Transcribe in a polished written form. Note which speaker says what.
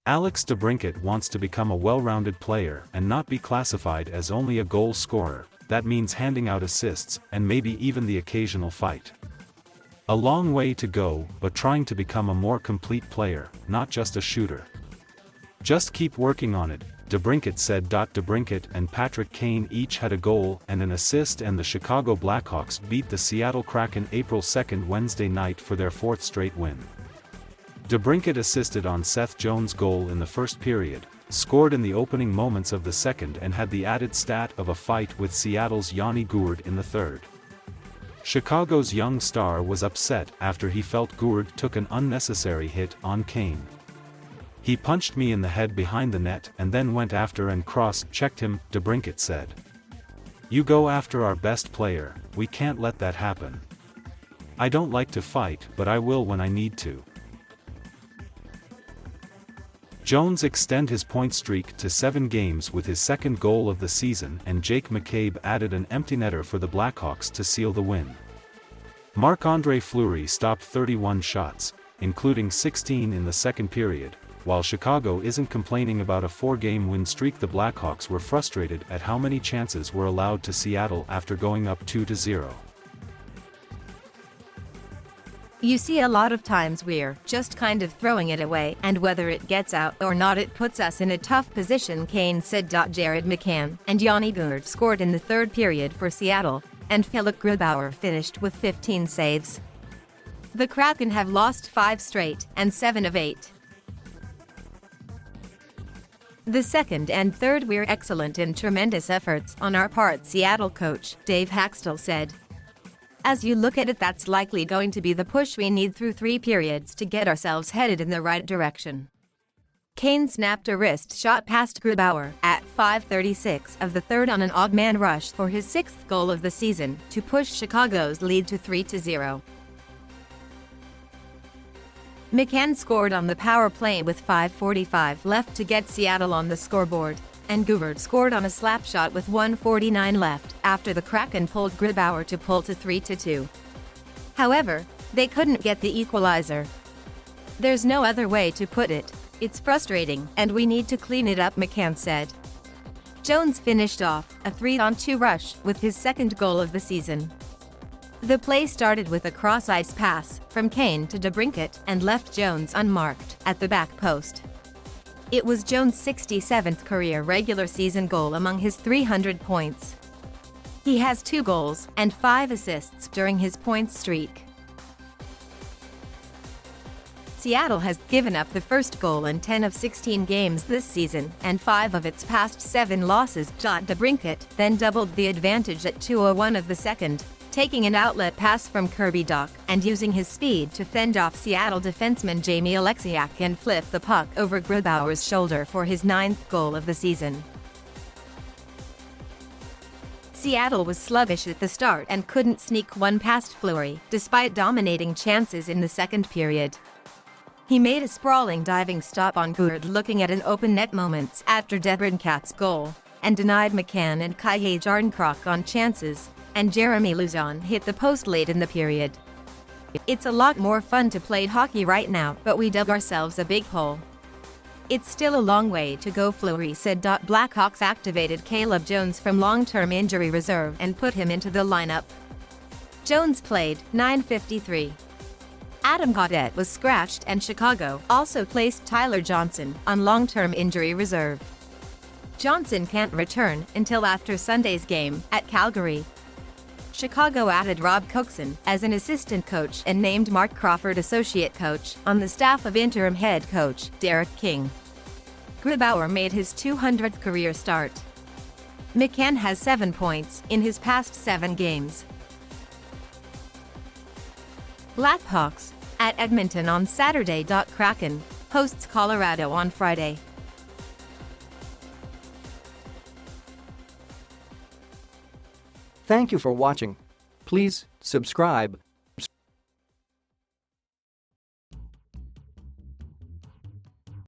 Speaker 1: scorer.That wants to become a well-rounded player and not be classified as only a goal scorer. That means handing out assists, and maybe even the occasional fight. A long way to go, but trying to become a more complete player, not just a shooter. Just keep working on it, DeBrincat said. DeBrincat and Patrick Kane each had a goal and an assist, and the Chicago Blackhawks beat the Seattle Kraken April 2 Wednesday night for their fourth straight win. DeBrincat assisted on Seth Jones' goal in the first period, scored in the opening moments of the second, and had the added stat of a fight with Seattle's Yanni Gourde in the third. Chicago's young star was upset after he felt Gourde took an unnecessary hit on Kane. "He punched me in the head behind the net and then went after and cross-checked him," DeBrincat said. "You go after our best player, we can't let that happen. I don't like to fight, but I will when I need to." Jones extended his point streak to 7 games with his second goal of the season, and Jake McCabe added an empty netter for the Blackhawks to seal the win. Marc-Andre Fleury stopped 31 shots, including 16 in the second period. While Chicago isn't complaining about a 4-game win streak, the Blackhawks were frustrated at how many chances were allowed to Seattle after going up 2-0.
Speaker 2: "You see, a lot of times we're just kind of throwing it away, and whether it gets out or not, it puts us in a tough position," Kane said. Jared McCann and Yanni Gourde scored in the third period for Seattle, and Philipp Grubauer finished with 15 saves. The Kraken have lost 5 straight, and 7 of 8. "The second and third were excellent and tremendous efforts on our part," Seattle coach Dave Hakstol said. "As you look at it, that's likely going to be the push we need through 3 periods to get ourselves headed in the right direction." Kane snapped a wrist shot past Grubauer at 5:36 of the third on an odd-man rush for his 6th goal of the season to push Chicago's lead to 3-0. McCann scored on the power play with 5:45 left to get Seattle on the scoreboard, and Gourde scored on a slap shot with 1:49 left after the Kraken pulled Grubauer to pull to 3-2. However, they couldn't get the equalizer. "There's no other way to put it. It's frustrating, and we need to clean it up," McCann said. Jones finished off a 3-on-2 rush with his second goal of the season. The play started with a cross-ice pass from Kane to DeBrincat and left Jones unmarked at the back post. It was Jones' 67th career regular season goal among his 300 points. He has 2 goals and 5 assists during his points streak. Seattle has given up the first goal in 10 of 16 games this season, and 5 of its past 7 losses. DeBrincat then doubled the advantage at 2:01 of the second, taking an outlet pass from Kirby Dach and using his speed to fend off Seattle defenseman Jamie Oleksiak and flip the puck over Grubauer's shoulder for his 9th goal of the season. Seattle was sluggish at the start and couldn't sneak one past Fleury, despite dominating chances in the second period. He made a sprawling diving stop on Gourde looking at an open net moments after DeBrincat's goal, and denied McCann and Kaje Jarnkrok on chances, and Jeremy Lauzon hit the post late in the period. "It's a lot more fun to play hockey right now, but we dug ourselves a big hole. It's still a long way to go," Fleury said. Blackhawks activated Caleb Jones from long-term injury reserve and put him into the lineup. Jones played 9:53. Adam Gaudette was scratched, and Chicago also placed Tyler Johnson on long-term injury reserve. Johnson can't return until after Sunday's game at Calgary. Chicago added Rob Cookson as an assistant coach and named Mark Crawford associate coach on the staff of interim head coach Derek King. Grubauer made his 200th career start. McCann has 7 points in his past 7 games. Blackhawks at Edmonton on Saturday. Kraken hosts Colorado on Friday.
Speaker 3: Thank you for watching. Please subscribe